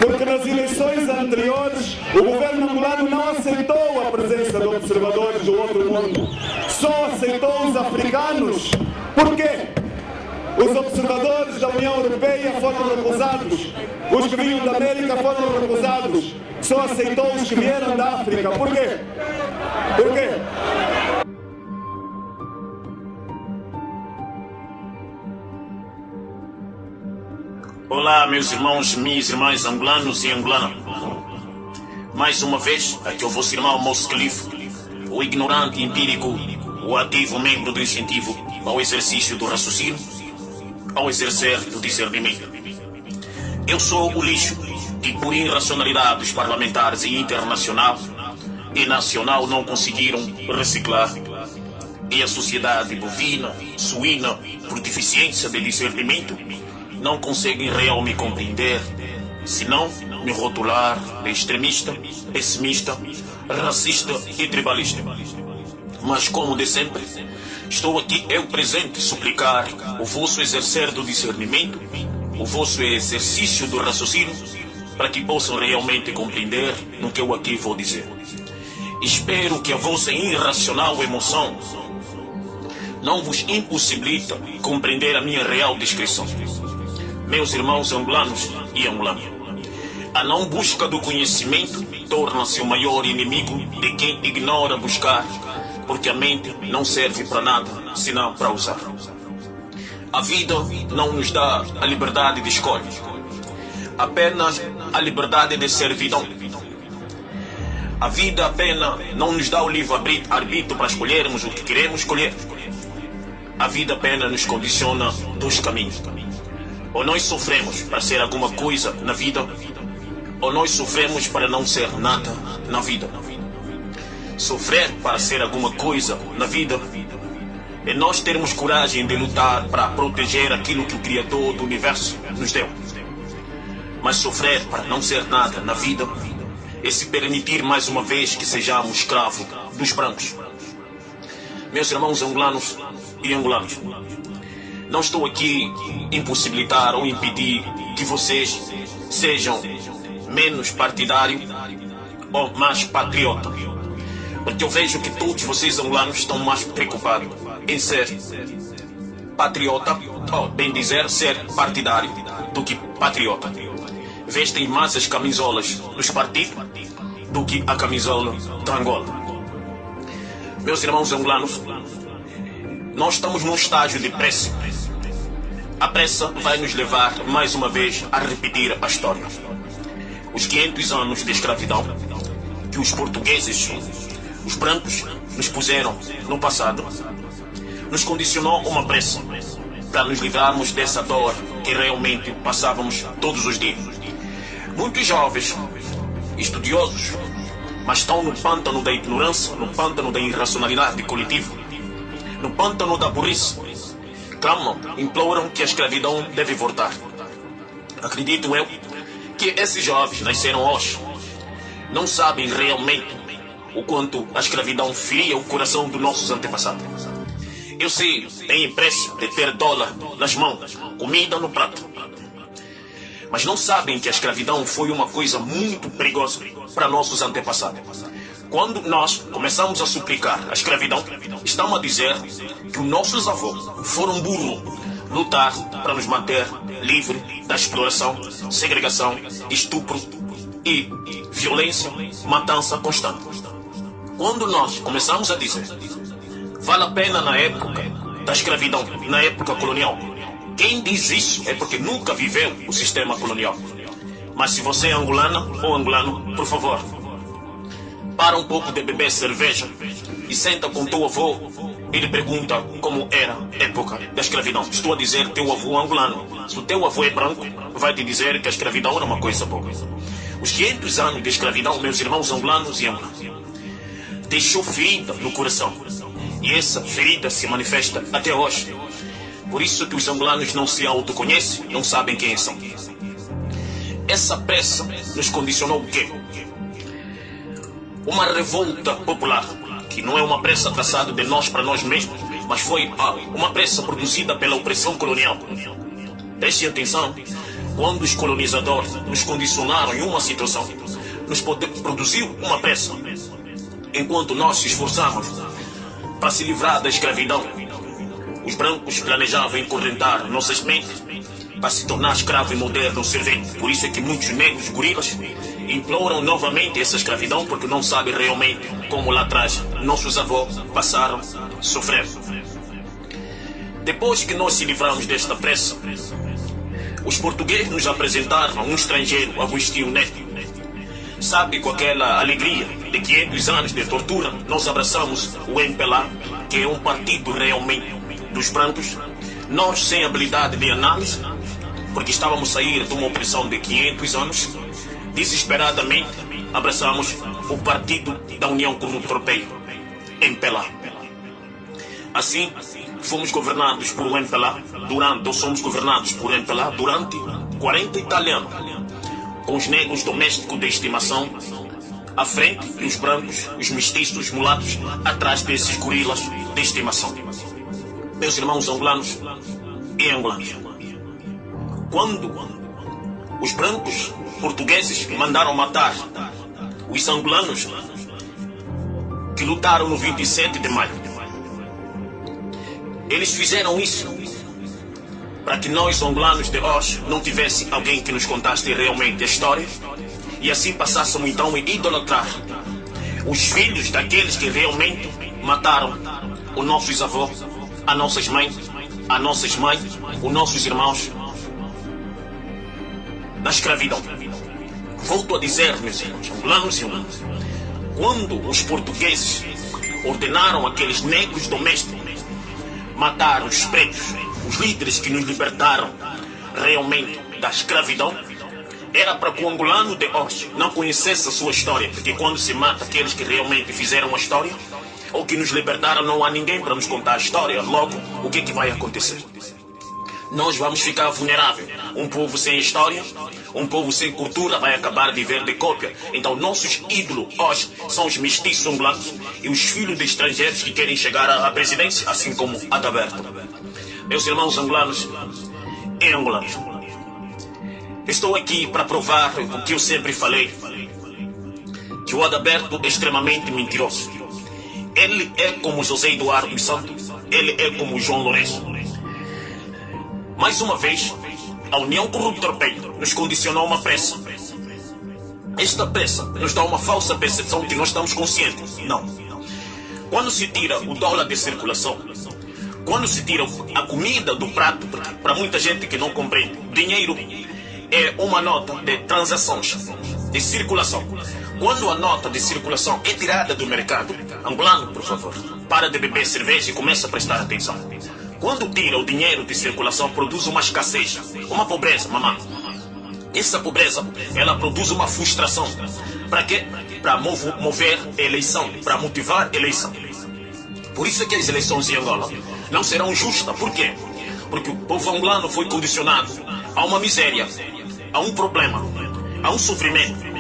Porque nas eleições anteriores o governo angolano não aceitou a presença de observadores do outro mundo. Só aceitou os africanos. Por quê? Os observadores da União Europeia foram recusados. Os que vinham da América foram recusados. Só aceitou os que vieram da África. Por quê? Por quê? Olá, meus irmãos, minhas irmãs angolanos e angolanas. Mais uma vez, aqui é o vosso irmão Moço Califo, o ignorante empírico, o ativo membro do incentivo ao exercício do raciocínio, ao exercer do discernimento. Eu sou o lixo que, por irracionalidade dos parlamentares e internacional e nacional, não conseguiram reciclar. E a sociedade bovina, suína, por deficiência de discernimento, não conseguem realmente compreender, senão me rotular de extremista, pessimista, racista e tribalista. Mas como de sempre, estou aqui eu presente suplicar o vosso exercer do discernimento, o vosso exercício do raciocínio, para que possam realmente compreender no que eu aqui vou dizer. Espero que a vossa irracional emoção não vos impossibilita compreender a minha real descrição. Meus irmãos angolanos e angolanas, a não busca do conhecimento torna-se o maior inimigo de quem ignora buscar, porque a mente não serve para nada, senão para usar. A vida não nos dá a liberdade de escolha, apenas a liberdade de servidão. A vida apenas não nos dá o livre-arbítrio para escolhermos o que queremos escolher. A vida apenas nos condiciona dois caminhos. Ou nós sofremos para ser alguma coisa na vida, ou nós sofremos para não ser nada na vida. Sofrer para ser alguma coisa na vida é nós termos coragem de lutar para proteger aquilo que o Criador do Universo nos deu. Mas sofrer para não ser nada na vida é se permitir mais uma vez que sejamos escravos dos brancos. Meus irmãos angolanos e angolanas, não estou aqui impossibilitar ou impedir que vocês sejam menos partidários ou mais patriotas. Porque eu vejo que todos vocês angolanos estão mais preocupados em ser patriota, ou bem dizer, ser partidário, do que patriota. Vestem mais as camisolas dos partidos do que a camisola da Angola. Meus irmãos angolanos, nós estamos num estágio de pressa. A pressa vai nos levar mais uma vez a repetir a história. Os 500 anos de escravidão que os portugueses, os brancos, nos puseram no passado, nos condicionou uma pressa para nos livrarmos dessa dor que realmente passávamos todos os dias. Muitos jovens, estudiosos, mas estão no pântano da ignorância, no pântano da irracionalidade coletiva, no pântano da burrice. Clamam, imploram que a escravidão deve voltar. Acredito eu que esses jovens nasceram hoje não sabem realmente o quanto a escravidão feria o coração dos nossos antepassados. Eu sei, têm pressa de ter dólar nas mãos, comida no prato. Mas não sabem que a escravidão foi uma coisa muito perigosa para nossos antepassados. Quando nós começamos a suplicar a escravidão, estamos a dizer que os nossos avós foram burros lutar para nos manter livres da exploração, segregação, estupro e violência, matança constante. Quando nós começamos a dizer vale a pena na época da escravidão, na época colonial, quem diz isso é porque nunca viveu o sistema colonial. Mas se você é angolana ou angolano, por favor, para um pouco de beber cerveja e senta com teu avô e lhe pergunta como era a época da escravidão. Estou a dizer teu avô angolano. Se o teu avô é branco, vai te dizer que a escravidão era uma coisa boa. Os 500 anos de escravidão, meus irmãos angolanos e angolanas, deixou ferida no coração. E essa ferida se manifesta até hoje. Por isso que os angolanos não se autoconhecem, não sabem quem são. Essa pressa nos condicionou o quê? Uma revolta popular, que não é uma pressa traçada de nós para nós mesmos, mas foi uma pressa produzida pela opressão colonial. Prestem atenção, quando os colonizadores nos condicionaram em uma situação, nos produziu uma pressa. Enquanto nós se esforçamos para se livrar da escravidão, os brancos planejavam encorrentar nossas mentes para se tornar escravo e moderno servente. Por isso é que muitos negros gorilas imploram novamente essa escravidão, porque não sabem realmente como lá atrás nossos avós passaram a sofrer. Depois que nós se livramos desta pressa, os portugueses nos apresentaram um estrangeiro, Agostinho Neto. Sabe, com aquela alegria de 500 anos de tortura, nós abraçamos o MPLA, que é um partido realmente dos brancos. Nós, sem habilidade de análise, porque estávamos a sair de uma opressão de 500 anos, desesperadamente abraçamos o Partido da União Corrupta Europeia, MPLA. Assim, fomos governados por MPLA somos governados por MPLA durante 40 e tal anos, com os negros domésticos de estimação à frente e os brancos, os mestiços, os mulatos atrás desses gorilas de estimação. Meus irmãos angolanos e angolanos, quando os brancos portugueses mandaram matar os angolanos que lutaram no 27 de maio, eles fizeram isso para que nós, angolanos de hoje, não tivesse alguém que nos contasse realmente a história e assim passássemos então a idolatrar os filhos daqueles que realmente mataram os nossos avós, as nossas mães, os nossos irmãos na escravidão. Volto a dizer, meus irmãos, angolanos e angolanas, quando os portugueses ordenaram aqueles negros domésticos matar os pretos, os líderes que nos libertaram realmente da escravidão, era para que o angolano de hoje não conhecesse a sua história, porque quando se mata aqueles que realmente fizeram a história ou que nos libertaram, não há ninguém para nos contar a história. Logo, o que é que vai acontecer? Nós vamos ficar vulneráveis. Um povo sem história, um povo sem cultura vai acabar de viver de cópia. Então nossos ídolos hoje são os mestiços angolanos e os filhos de estrangeiros que querem chegar à presidência, assim como Adalberto. Meus irmãos angolanos e angolanos, estou aqui para provar o que eu sempre falei, que o Adalberto é extremamente mentiroso. Ele é como José Eduardo dos Santos, ele é como João Lourenço. Mais uma vez, a União Corrupta Europeia nos condicionou uma pressa. Esta pressa nos dá uma falsa percepção que nós estamos conscientes. Não. Quando se tira o dólar de circulação, quando se tira a comida do prato, porque para muita gente que não compreende, dinheiro é uma nota de transações, de circulação. Quando a nota de circulação é tirada do mercado, angolano, por favor, para de beber cerveja e começa a prestar atenção. Quando tira o dinheiro de circulação, produz uma escassez, uma pobreza, mamãe. Essa pobreza, ela produz uma frustração. Para quê? Para mover a eleição, para motivar a eleição. Por isso é que as eleições em Angola não serão justas. Por quê? Porque o povo angolano foi condicionado a uma miséria, a um problema, a um sofrimento.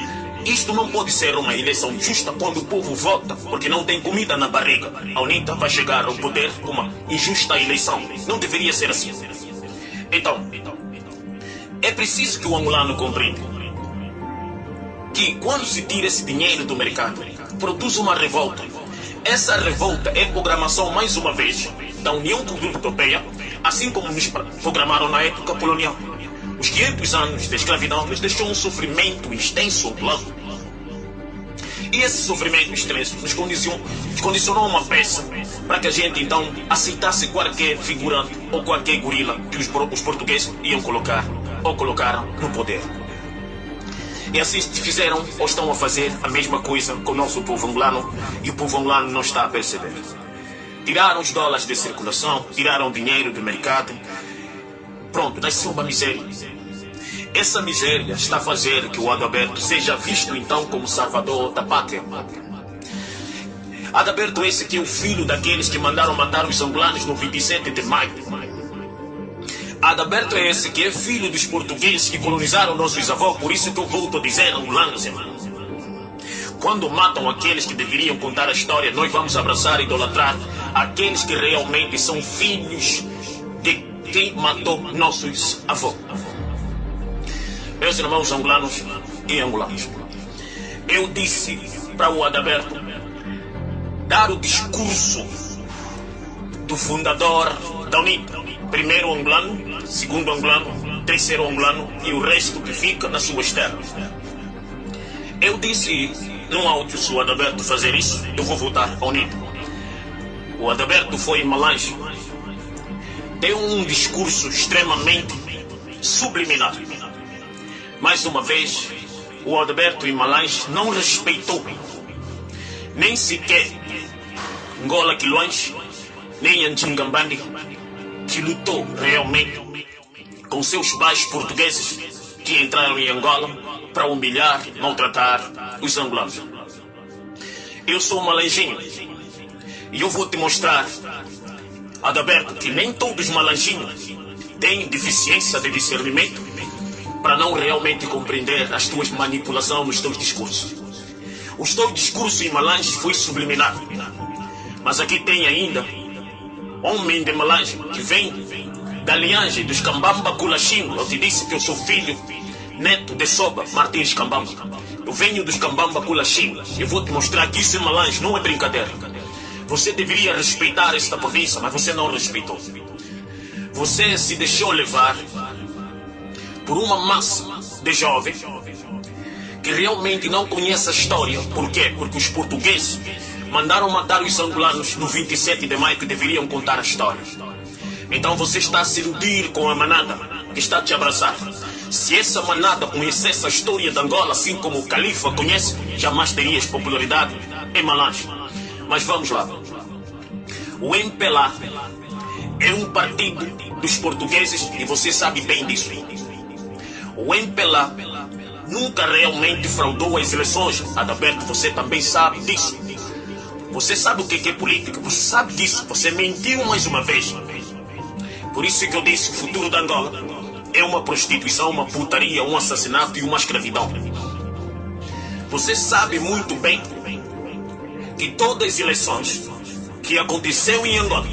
Isto não pode ser uma eleição justa quando o povo vota porque não tem comida na barriga. A UNITA vai chegar ao poder com uma injusta eleição. Não deveria ser assim. Então, é preciso que o angolano compreenda que quando se tira esse dinheiro do mercado, produz uma revolta. Essa revolta é programação, mais uma vez, da União Corrupta Europeia, assim como nos programaram na época colonial. Os 500 anos de escravidão nos deixou um sofrimento extenso ao plano. E esse sofrimento extenso nos condicionou uma peça para que a gente então aceitasse qualquer figurante ou qualquer gorila que os portugueses iam colocar ou colocaram no poder. E assim fizeram ou estão a fazer a mesma coisa com o nosso povo angolano, e o povo angolano não está a perceber. Tiraram os dólares de circulação, tiraram o dinheiro do mercado. Pronto, nasceu uma miséria. Essa miséria está a fazer que o Adalberto seja visto então como salvador da pátria. Adalberto esse que é o filho daqueles que mandaram matar os angolanos no 27 de maio. Adalberto é esse que é filho dos portugueses que colonizaram nossos avós. Por isso que eu volto a dizer, angolanos, irmãos, quando matam aqueles que deveriam contar a história, nós vamos abraçar e idolatrar aqueles que realmente são filhos de quem matou nossos avós. Meus irmãos angolanos e angolanos, eu disse para o Adalberto dar o discurso do fundador da UNITA. Primeiro angolano, segundo angolano, terceiro angolano e o resto que fica nas suas terras. Eu disse num áudio, se o Adalberto fazer isso, eu vou votar a UNITA. O Adalberto foi em Malange, deu um discurso extremamente subliminar. Mais uma vez, o Adalberto em Malange não respeitou nem sequer Ngola Quilões, nem Anjingambandi, que lutou realmente com seus pais portugueses que entraram em Angola para humilhar, maltratar os angolanos. Eu sou malanjinho e eu vou te mostrar, Adalberto, que nem todos os malanjinhos têm deficiência de discernimento para não realmente compreender as tuas manipulações nos teus discursos. O teu discurso em Malange foi subliminar, mas aqui tem ainda homem de Malange que vem da linhagem dos Kambamba Kulachingo. Eu te disse que eu sou filho, neto de Soba Martins Kambamba. Eu venho dos Kambamba Kulachingo. Eu vou te mostrar que isso em Malange não é brincadeira. Você deveria respeitar esta província, mas você não respeitou. Você se deixou levar por uma massa de jovens que realmente não conhece a história. Por quê? Porque os portugueses mandaram matar os angolanos no 27 de maio, que deveriam contar a história. Então você está a se iludir com a manada que está a te abraçar. Se essa manada conhecesse a história de Angola, assim como o Califa conhece, jamais terias popularidade em Malange. Mas vamos lá. O MPLA é um partido dos portugueses e você sabe bem disso. O MPLA nunca realmente fraudou as eleições. Adalberto, você também sabe disso. Você sabe o que é política, você sabe disso. Você mentiu mais uma vez. Por isso que eu disse, o futuro da Angola é uma prostituição, uma putaria, um assassinato e uma escravidão. Você sabe muito bem que todas as eleições que aconteceu em Angola,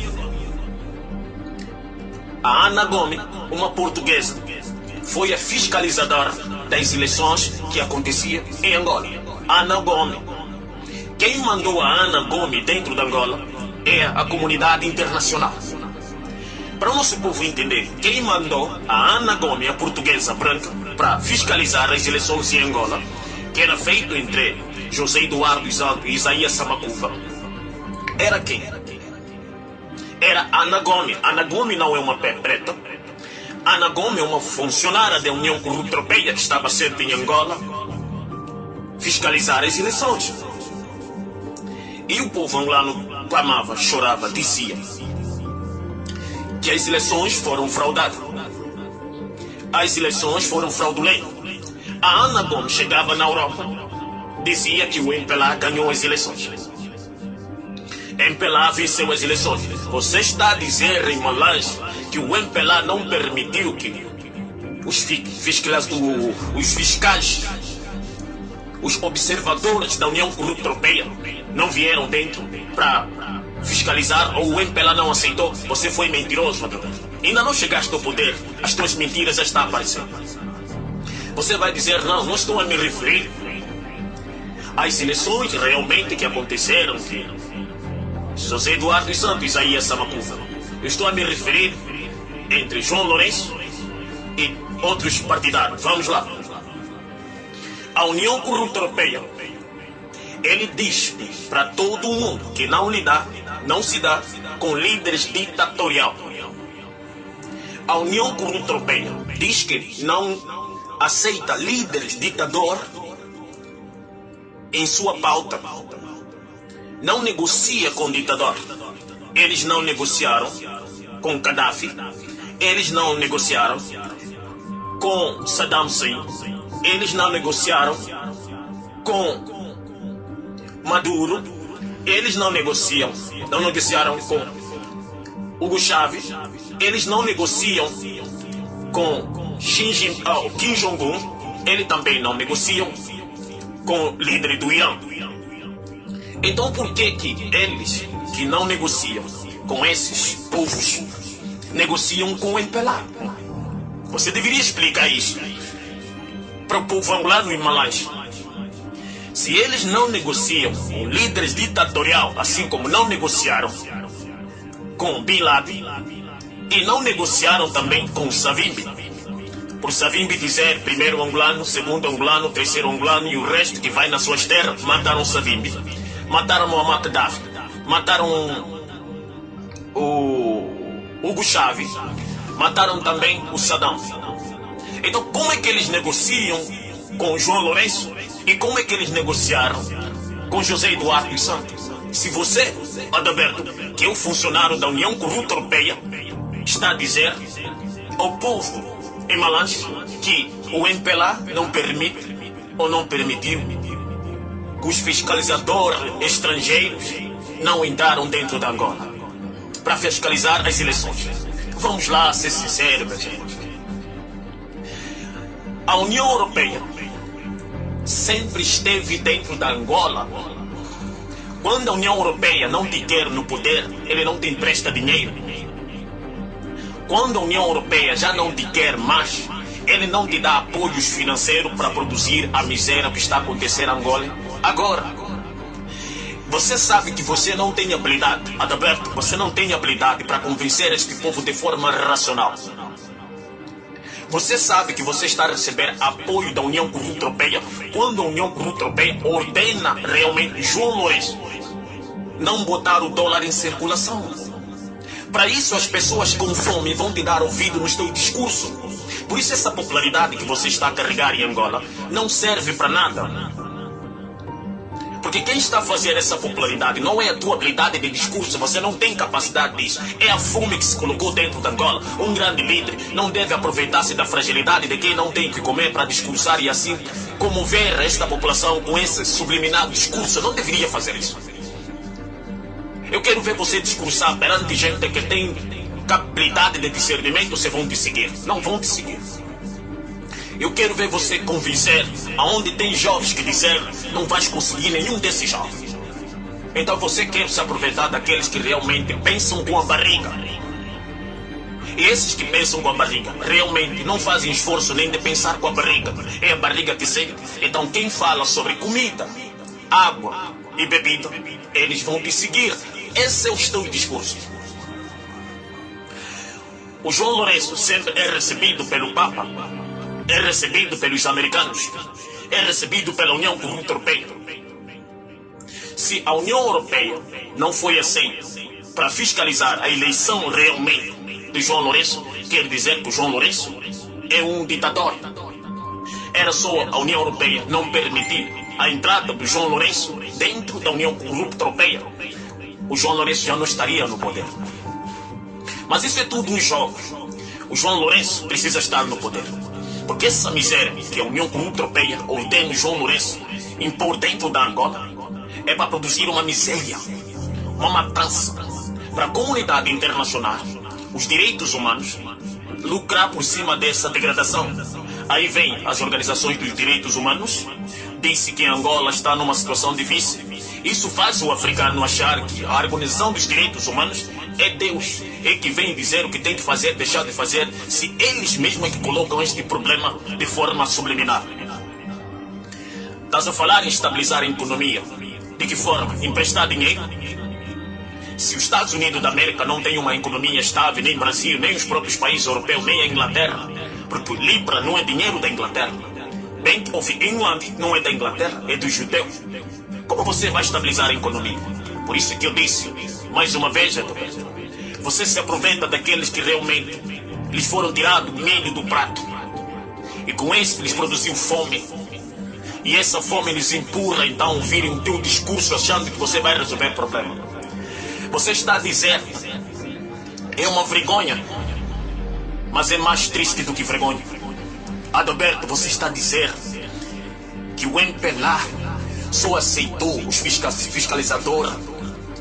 a Ana Gomes, uma portuguesa, foi a fiscalizadora das eleições que aconteciam em Angola. Ana Gomes. Quem mandou a Ana Gomes dentro da Angola é a comunidade internacional. Para o nosso povo entender, quem mandou a Ana Gomes, a portuguesa branca, para fiscalizar as eleições em Angola, que era feito entre José Eduardo e Isaías Samacuva, era quem? Era Ana Gomes. Ana Gomes não é uma pé preta. Ana Gomes é uma funcionária da União Europeia que estava sempre em Angola fiscalizar as eleições. E o povo angolano clamava, chorava, dizia que as eleições foram fraudadas. As eleições foram fraudulentas. A Ana Gomes chegava na Europa, dizia que o MPLA ganhou as eleições. MPLA venceu as eleições. Você está a dizer em Malange que o MPLA não permitiu que os fiscais, os observadores da União Europeia não vieram dentro para fiscalizar, ou o MPLA não aceitou? Você foi mentiroso, Adalberto. Ainda não chegaste ao poder, as tuas mentiras já estão aparecendo. Você vai dizer, não estou a me referir às eleições realmente que aconteceram, que José Eduardo Santos e Isaías Samacuva. Eu estou a me referir entre João Lourenço e outros partidários. Vamos lá. A União Europeia, ele diz para todo mundo que não se dá com líderes ditatoriais. A União Europeia diz que não aceita líderes ditador em sua pauta. Não negocia com ditador. Eles não negociaram com Gaddafi. Eles não negociaram com Saddam Hussein. Eles não negociaram com Maduro. Eles não negociaram com Hugo Chávez. Eles não negociam com Kim Jong-un. Eles também não negociam com o líder do Irã. Então por que eles que não negociam com esses povos negociam com o MPLA? Você deveria explicar isso. para o povo angolano e malais. Se eles não negociam com líderes ditatoriais, assim como não negociaram com Bin Laden e não negociaram também com Savimbi, por Savimbi dizer primeiro angolano, segundo angolano, terceiro angolano e o resto que vai nas suas terras, mataram Savimbi, mataram Muammar Gaddafi, mataram o Hugo Chávez, mataram também o Saddam. Então como é que eles negociam com o João Lourenço e como é que eles negociaram com José Eduardo dos Santos? Se você, Adalberto, que é um funcionário da União Corrupta Europeia, está a dizer ao povo em Malange que o MPLA não permite ou não permitiu que os fiscalizadores estrangeiros não entraram dentro da Angola para fiscalizar as eleições. Vamos lá ser sinceros, meu gente. A União Europeia sempre esteve dentro da Angola. Quando a União Europeia não te quer no poder, ele não te empresta dinheiro. Quando a União Europeia já não te quer mais, ele não te dá apoios financeiros para produzir a miséria que está acontecendo em Angola. Agora, você sabe que você não tem habilidade, Adalberto, você não tem habilidade para convencer este povo de forma racional. Você sabe que você está a receber apoio da União Corrupta Europeia quando a União Corrupta Europeia ordena realmente João Lourenço não botar o dólar em circulação. Para isso as pessoas com fome vão te dar ouvido no seu discurso. Por isso essa popularidade que você está a carregar em Angola não serve para nada. Porque quem está a fazer essa popularidade não é a tua habilidade de discurso, você não tem capacidade disso. É a fome que se colocou dentro de Angola. Um grande líder não deve aproveitar-se da fragilidade de quem não tem que comer para discursar e assim comover esta população com esse subliminado discurso. Não deveria fazer isso. Eu quero ver você discursar perante gente que tem capacidade de discernimento, se vão te seguir. Não vão te seguir. Eu quero ver você convencer aonde tem jovens que disseram não vais conseguir nenhum desses jovens. Então você quer se aproveitar daqueles que realmente pensam com a barriga. E esses que pensam com a barriga realmente não fazem esforço nem de pensar com a barriga. É a barriga que sente. Então quem fala sobre comida, água e bebida, eles vão te seguir. Esse é o seu discurso. O João Lourenço sempre é recebido pelo Papa, é recebido pelos americanos, é recebido pela União Corrupta Europeia. Se a União Europeia não foi aceita para fiscalizar a eleição realmente de João Lourenço, quer dizer que o João Lourenço é um ditador. Era só a União Europeia não permitir a entrada do João Lourenço dentro da União Corrupta Europeia, o João Lourenço já não estaria no poder. Mas isso é tudo um jogo. O João Lourenço precisa estar no poder. Porque essa miséria que a União Corrupta Europeia ordena o João Lourenço impor dentro da Angola é para produzir uma miséria, uma matança para a comunidade internacional, os direitos humanos, lucrar por cima dessa degradação. Aí vem as organizações dos direitos humanos, disse que Angola está numa situação difícil. Isso faz o africano achar que a Organização dos Direitos Humanos é Deus, é que vem dizer o que tem que fazer, deixar de fazer, se eles mesmos é que colocam este problema de forma subliminar. Estás a falar em estabilizar a economia. De que forma? Emprestar dinheiro? Se os Estados Unidos da América não têm uma economia estável, nem Brasil, nem os próprios países europeus, nem a Inglaterra, porque Libra não é dinheiro da Inglaterra, Bank of England não é da Inglaterra, é dos judeus. Como você vai estabilizar a economia? Por isso que eu disse, mais uma vez, você se aproveita daqueles que realmente lhes foram tirados milho do prato. E com isso lhes produziu fome. E essa fome lhes empurra então a ouvirem o teu discurso achando que você vai resolver o problema. Você está a dizer, é uma vergonha, mas é mais triste do que vergonha. Adalberto, você está a dizer que o MPLA só aceitou os fiscalizadores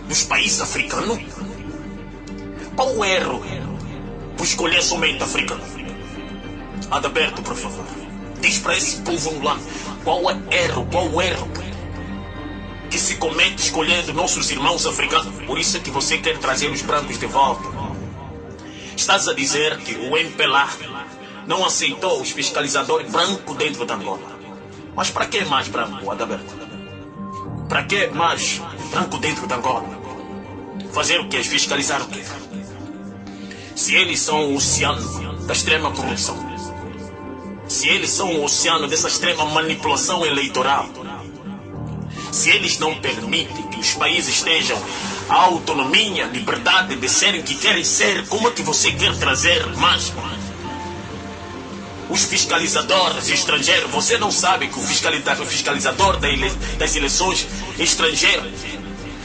dos países africanos? Qual o erro por escolher somente africano? Adalberto, por favor, diz para esse povo angolano qual o erro que se comete escolhendo nossos irmãos africanos. Por isso é que você quer trazer os brancos de volta. Estás a dizer que o MPLA não aceitou os fiscalizadores brancos dentro da Angola. Mas para que mais branco, Adalberto? Para que mais branco dentro da Angola? Fazer o quê? Fiscalizar o quê? Se eles são o oceano da extrema corrupção, se eles são o oceano dessa extrema manipulação eleitoral, se eles não permitem que os países tenham a autonomia, liberdade de serem o que querem ser, como é que você quer trazer mais? Os fiscalizadores estrangeiros, você não sabe que o fiscalizador das eleições estrangeiras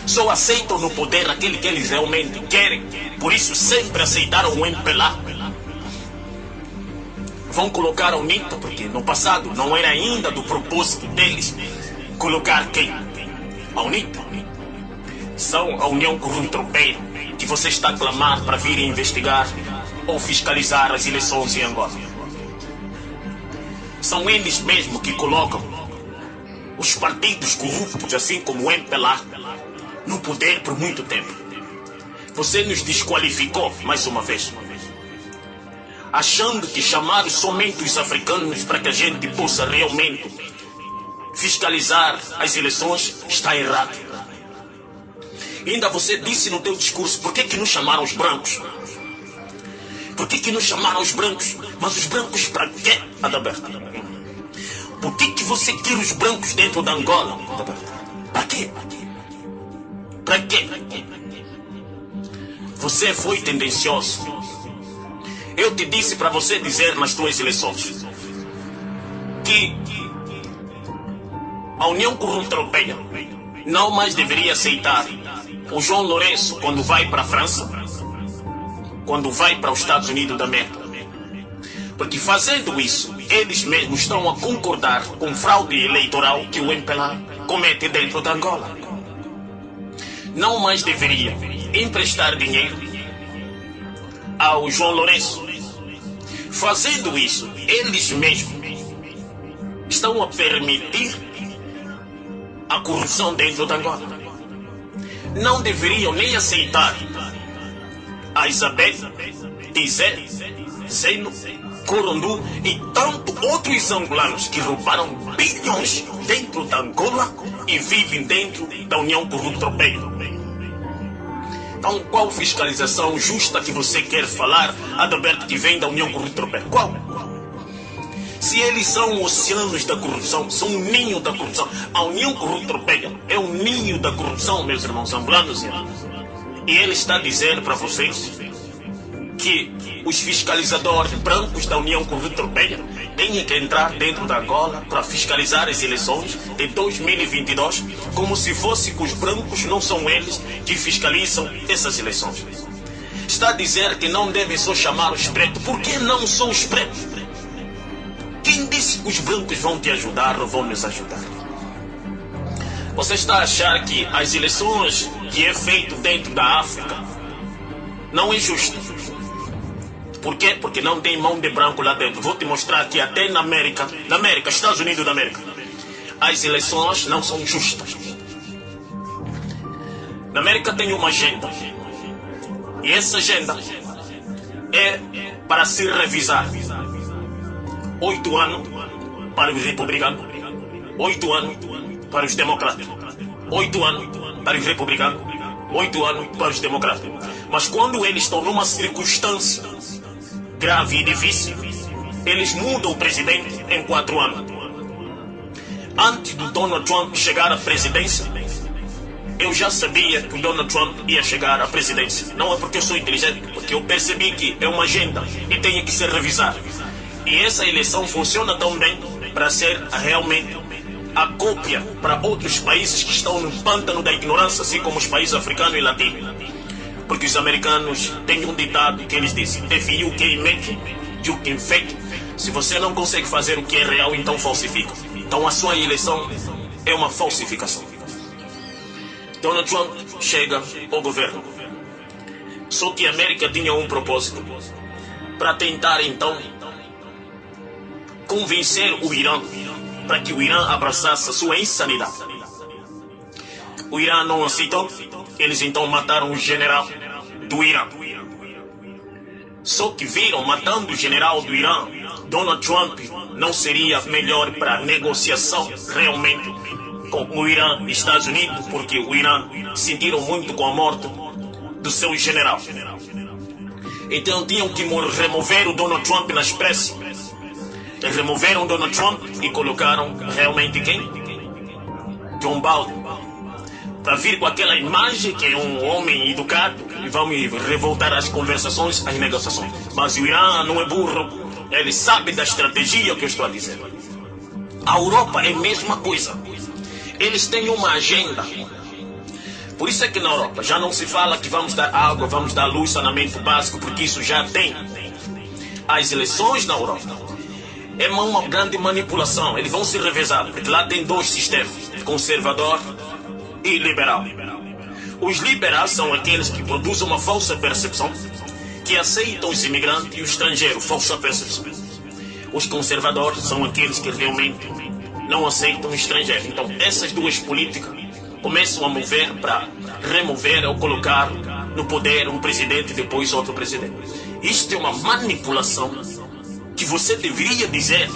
só aceitam no poder aquele que eles realmente querem. Por isso sempre aceitaram o MPLA. Vão colocar a UNITA, porque no passado não era ainda do propósito deles colocar quem? A UNITA. São a União Corrupta Europeia, que você está a clamar para vir investigar ou fiscalizar as eleições em Angola. São eles mesmos que colocam os partidos corruptos, assim como o MPLA, no poder por muito tempo. Você nos desqualificou mais uma vez, achando que chamar somente os africanos para que a gente possa realmente fiscalizar as eleições está errado. Ainda você disse no teu discurso, por que não chamaram os brancos? Por que não chamaram os brancos? Mas os brancos para quê, Adalberto? Por que você quer os brancos dentro da Angola, Adalberto? Para quê? Para quê? Você foi tendencioso. Eu te disse para você dizer nas tuas eleições que a União Corrupta Europeia não mais deveria aceitar o João Lourenço quando vai para a França, quando vai para os Estados Unidos da América. Porque fazendo isso, eles mesmos estão a concordar com fraude eleitoral que o MPLA comete dentro da Angola. Não mais deveria emprestar dinheiro ao João Lourenço. Fazendo isso, eles mesmos estão a permitir a corrupção dentro da Angola. Não deveriam nem aceitar a Isabel, Tizé, Zeno, Corondu e tanto outros angolanos que roubaram bilhões dentro da Angola e vivem dentro da União Corrupta Europeia. Então, qual fiscalização justa que você quer falar, Adalberto, que vem da União Corrupta Europeia? Qual? Se eles são oceanos da corrupção, são um ninho da corrupção. A União Corrupta Europeia é um ninho da corrupção, meus irmãos angolanos. E ele está dizendo para vocês que os fiscalizadores brancos da União Corrupta Europeia têm que entrar dentro da Angola para fiscalizar as eleições de 2022, como se fosse que os brancos não são eles que fiscalizam essas eleições. Está a dizer que não devem só chamar os pretos. Por que não são os pretos? Quem disse que os brancos vão te ajudar ou vão nos ajudar? Você está a achar que as eleições que é feito dentro da África não é justo? Por quê? Porque não tem mão de branco lá dentro. Vou te mostrar que até na América, Estados Unidos da América, as eleições não são justas. Na América tem uma agenda. E essa agenda é para se revisar. 8 anos para os republicanos, 8 anos para os democratas, 8 anos para os republicanos, 8 anos para os democratas. Mas quando eles estão numa circunstância grave e difícil, eles mudam o presidente em 4 anos. Antes do Donald Trump chegar à presidência, eu já sabia que o Donald Trump ia chegar à presidência. Não é porque eu sou inteligente, porque eu percebi que é uma agenda e tem que ser revisada. E essa eleição funciona tão bem para ser realmente a cópia para outros países que estão no pântano da ignorância, assim como os países africanos e latinos. Porque os americanos têm um ditado que eles dizem: if you can make, you can fake. Se você não consegue fazer o que é real, então falsifica. Então a sua eleição é uma falsificação. Donald Trump chega ao governo. Só que a América tinha um propósito: para tentar então convencer o Irã para que o Irã abraçasse a sua insanidade. O Irã não aceitou. Eles então mataram o general do Irã. Só que viram, matando o general do Irã, Donald Trump não seria melhor para a negociação realmente com o Irã e Estados Unidos, porque o Irã sentiram muito com a morte do seu general. Então tinham que remover o Donald Trump na expressa. Eles removeram Donald Trump e colocaram realmente quem? John Biden. Para vir com aquela imagem que é um homem educado e vamos revoltar as conversações, as negociações. Mas o Irã não é burro, ele sabe da estratégia que eu estou a dizer. A Europa é a mesma coisa. Eles têm uma agenda. Por isso é que na Europa já não se fala que vamos dar água, vamos dar luz, saneamento básico, porque isso já tem. As eleições na Europa é uma grande manipulação. Eles vão se revezar, porque lá tem dois sistemas, conservador e liberal. Os liberais são aqueles que produzem uma falsa percepção, que aceitam os imigrantes e o estrangeiro, falsa percepção. Os conservadores são aqueles que realmente não aceitam o estrangeiro. Então essas duas políticas começam a mover para remover ou colocar no poder um presidente e depois outro presidente. Isto é uma manipulação que você deveria dizer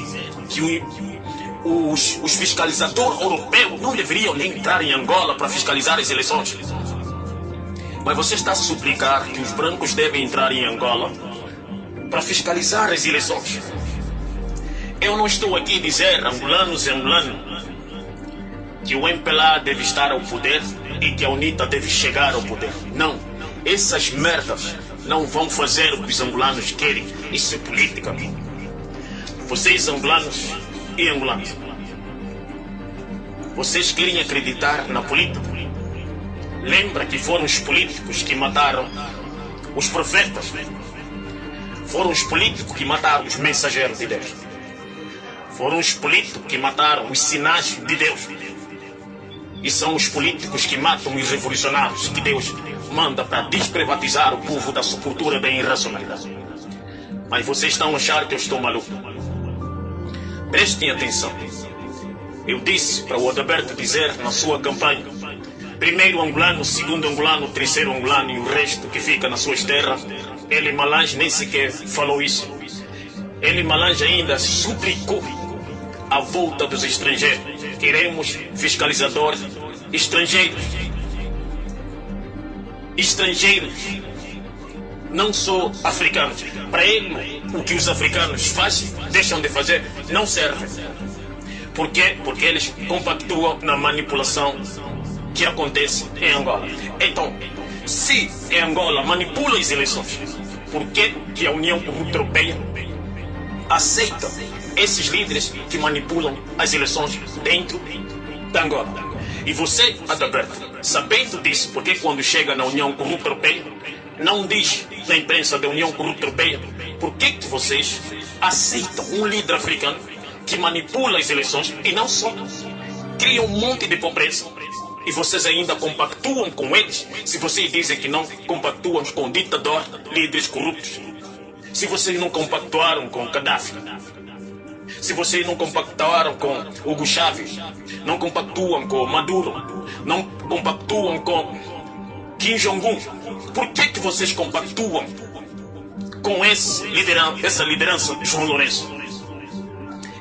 que os fiscalizadores europeus não deveriam nem entrar em Angola para fiscalizar as eleições. Mas você está a suplicar que os brancos devem entrar em Angola para fiscalizar as eleições. Eu não estou aqui a dizer, angolanos e angolanos, que o MPLA deve estar ao poder e que a UNITA deve chegar ao poder. Não. Essas merdas não vão fazer o que os angolanos querem. Isso é política. Vocês angolanos e angolanos, vocês querem acreditar na política? Lembra que foram os políticos que mataram os profetas? Foram os políticos que mataram os mensageiros de Deus. Foram os políticos que mataram os sinais de Deus. E são os políticos que matam os revolucionários que Deus manda para desprivatizar o povo da sua cultura da irracionalidade. Mas vocês estão a achar que eu estou maluco. Prestem atenção. Eu disse para o Adalberto dizer na sua campanha: primeiro angolano, segundo angolano, terceiro angolano e o resto que fica nas suas terras. Ele Malange nem sequer falou isso. Ele Malange ainda suplicou a volta dos estrangeiros. Queremos fiscalizadores estrangeiros. Estrangeiros. Não só africanos. Para ele, o que os africanos fazem, deixam de fazer, não serve. Por quê? Porque eles compactuam na manipulação que acontece em Angola. Então, se em Angola manipula as eleições, por que a União Europeia aceita esses líderes que manipulam as eleições dentro de Angola? E você, Adalberto, sabendo disso, porque quando chega na União Europeia, não diz na imprensa da União Europeia por que vocês aceitam um líder africano que manipula as eleições e não só cria um monte de pobreza e vocês ainda compactuam com eles? Se vocês dizem que não compactuam com ditador, líderes corruptos, se vocês não compactuaram com Gaddafi, se vocês não compactuaram com Hugo Chávez, não compactuam com Maduro, não compactuam com Kim Jong-un, por que vocês compactuam com essa liderança João Lourenço?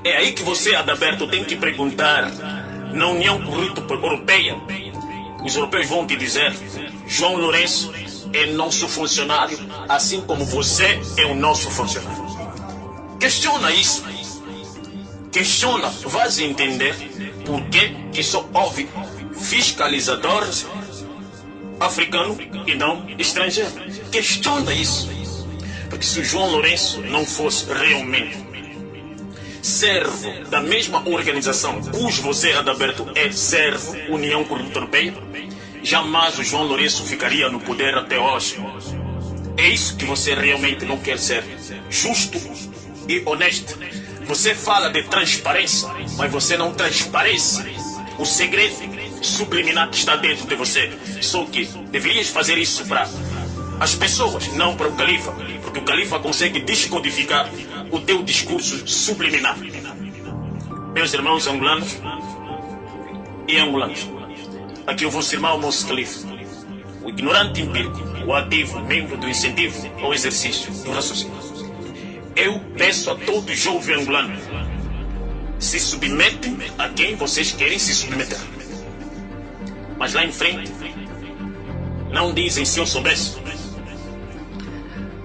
É aí que você, Adalberto, tem que perguntar na União Europeia. Os europeus vão te dizer: João Lourenço é nosso funcionário, assim como você é o nosso funcionário. Questiona isso. Questiona, vais entender por que só houve fiscalizadores africanos e não estrangeiros. Questiona isso. Porque se o João Lourenço não fosse realmente servo da mesma organização cujo você, Adalberto, é servo, União Europeia, jamais o João Lourenço ficaria no poder até hoje. É isso que você realmente não quer ser. Justo e honesto. Você fala de transparência, mas você não transparece o segredo subliminar que está dentro de você. Só que deverias fazer isso para as pessoas, não para o califa, porque o califa consegue descodificar o teu discurso subliminar. Meus irmãos angolanos e angolanos, aqui eu vou afirmar o moço califa. o ignorante empírico, o ativo, membro do incentivo ao exercício do raciocínio. Eu peço a todo jovem angolano, se submetem a quem vocês querem se submeter. Mas lá em frente, não dizem se eu soubesse.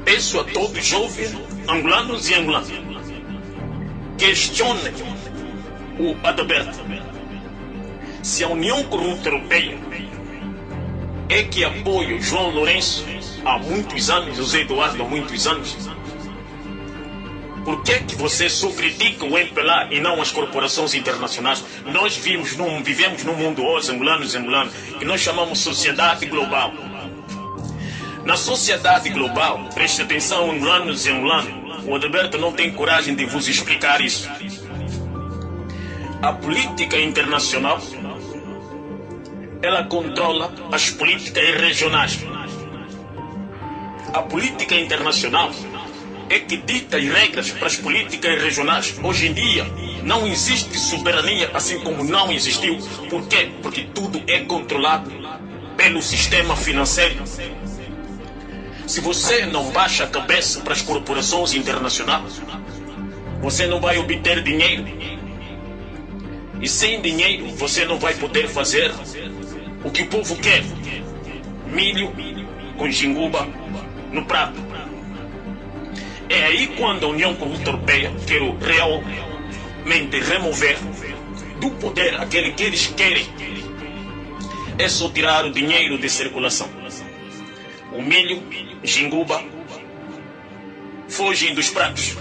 Peço a todos jovens angolanos e angolanas, questionem o Adalberto se a União Corrupta Europeia é que apoia João Lourenço há muitos anos, José Eduardo há muitos anos. Por que você só critica o MPLA e não as corporações internacionais? Nós vivemos num mundo hoje, angolanos e angolanas, que nós chamamos sociedade global. Na sociedade global, preste atenção, angolanos e angolanas, o Adalberto não tem coragem de vos explicar isso. A política internacional, ela controla as políticas regionais. A política internacional é que dita as regras para as políticas regionais. Hoje em dia, não existe soberania, assim como não existiu. Por quê? Porque tudo é controlado pelo sistema financeiro. Se você não baixa a cabeça para as corporações internacionais, você não vai obter dinheiro. E sem dinheiro, você não vai poder fazer o que o povo quer. Milho com jinguba no prato. É aí quando a União Corrupta Europeia quer realmente remover do poder aquele que eles querem. É só tirar o dinheiro de circulação. O milho, jinguba, fogem dos pratos.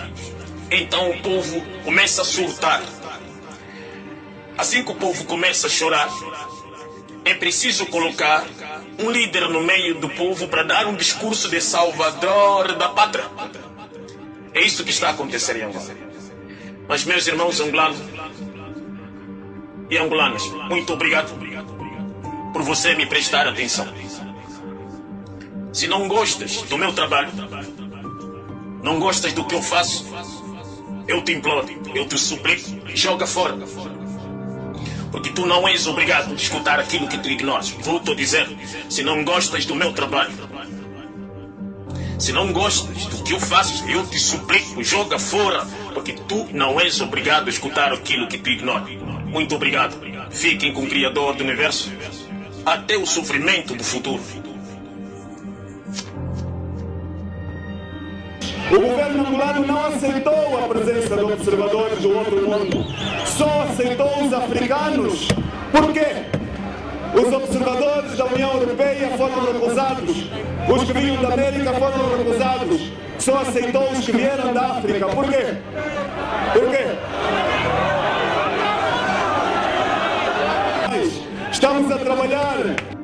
Então o povo começa a surtar. Assim que o povo começa a chorar, é preciso colocar um líder no meio do povo para dar um discurso de salvador da pátria. É isso que está a acontecer em Angola. Mas, meus irmãos angolanos e angolanas, muito obrigado por você me prestar atenção. Se não gostas do meu trabalho, não gostas do que eu faço, eu te imploro, eu te suplico, joga fora. Porque tu não és obrigado a escutar aquilo que tu ignoras. Volto a dizer, se não gostas do meu trabalho, se não gostas do que eu faço, eu te suplico, joga fora. Porque tu não és obrigado a escutar aquilo que tu ignora. Muito obrigado. Fiquem com o Criador do Universo. Até o sofrimento do futuro. O governo angolano não aceitou a presença de observadores do outro mundo. Só aceitou os africanos. Por quê? Os observadores da União Europeia foram recusados. Os que vinham da América foram recusados. Só aceitou os que vieram da África. Por quê? Por quê? Estamos a trabalhar